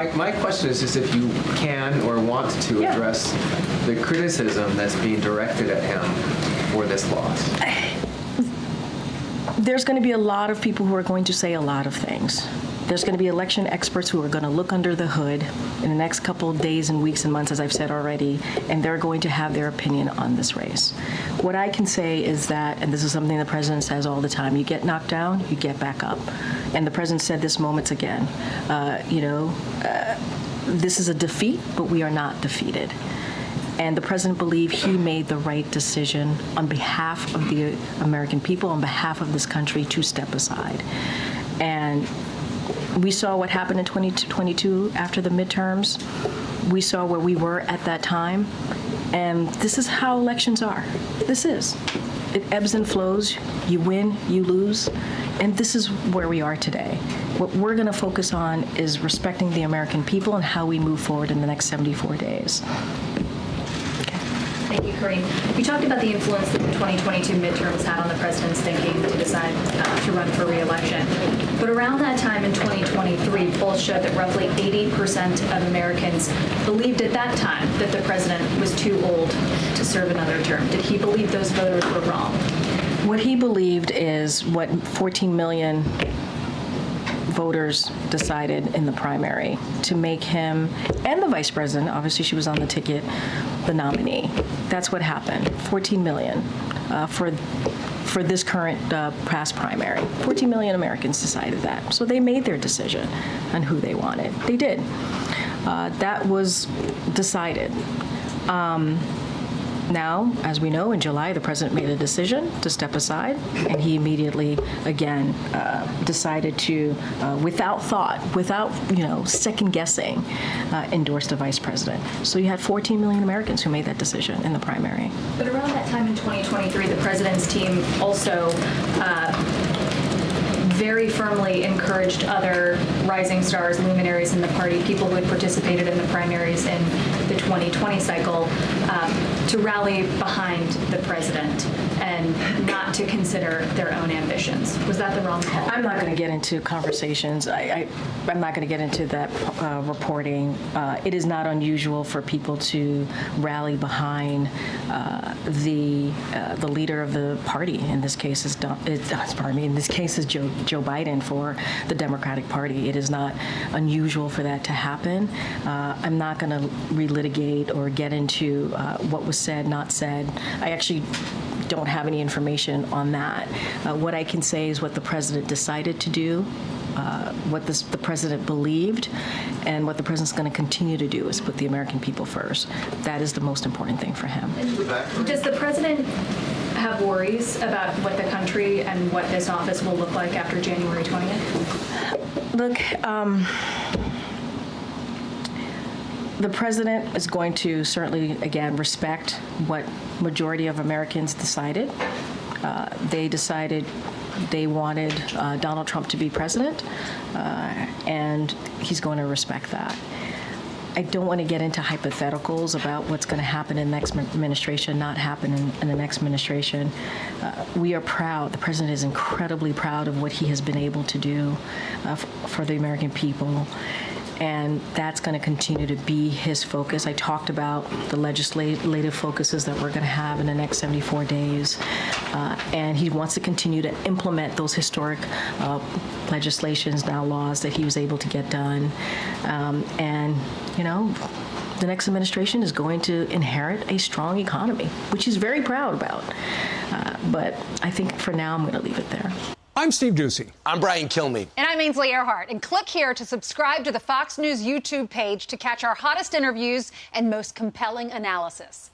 My question is just if you can or want to address the criticism that's being directed at him for this loss. There's going to be a lot of people who are going to say a lot of things. There's going to be election experts who are going to look under the hood in the next couple of days and weeks and months, as I've said already, and they're going to have their opinion on this race. What I can say is that, and this is something the president says all the time, you get knocked down, you get back up. And the president said this moments again, this is a defeat, but we are not defeated. And the president believed he made the right decision on behalf of the American people, on behalf of this country, to step aside. And we saw what happened in 2022 after the midterms. We saw where we were at that time. And this is how elections are. This is. It ebbs and flows. You win, you lose. And this is where we are today. What we're going to focus on is respecting the American people and how we move forward in the next 74 days. Thank you, Karine. You talked about the influence that the 2022 midterms had on the president's thinking to decide to run for re-election. But around that time in 2023, polls showed that roughly 80% of Americans believed at that time that the president was too old to serve another term. Did he believe those voters were wrong? What he believed is what 14 million voters decided in the primary, to make him and the vice president, obviously she was on the ticket, the nominee. That's what happened. 14 million for this current past primary. 14 million Americans decided that. So they made their decision on who they wanted. They did. That was decided. Now, as we know, in July, the president made a decision to step aside, and he immediately, again, decided to, without thought, without, second guessing, endorse the vice president. So you had 14 million Americans who made that decision in the primary. But around that time in 2023, the president's team also very firmly encouraged other rising stars, luminaries in the party, people who had participated in the primaries in the 2020 cycle, to rally behind the president and not to consider their own ambitions. Was that the wrong call? I'm not going to get into conversations. I'm not going to get into that reporting. It is not unusual for people to rally behind the leader of the party. In this case is Joe Biden for the Democratic Party. It is not unusual for that to happen. I'm not going to relitigate or get into what was said, not said. I actually don't have any information on that. What I can say is what the president decided to do, what the president believed, and what the president's going to continue to do is put the American people first. That is the most important thing for him. Does the president have worries about what the country and what this office will look like after January 20th? Look, the president is going to certainly, again, respect what majority of Americans decided. They decided they wanted Donald Trump to be president, and he's going to respect that. I don't want to get into hypotheticals about what's going to happen in the next administration, not happen in the next administration. We are proud. The president is incredibly proud of what he has been able to do for the American people. And that's going to continue to be his focus. I talked about the legislative focuses that we're going to have in the next 74 days. And he wants to continue to implement those historic legislations, now laws, that he was able to get done. The next administration is going to inherit a strong economy, which he's very proud about. But I think for now, I'm going to leave it there. I'm Steve Doocy. I'm Brian Kilmeade. And I'm Ainsley Earhart. And click here to subscribe to the Fox News YouTube page to catch our hottest interviews and most compelling analysis.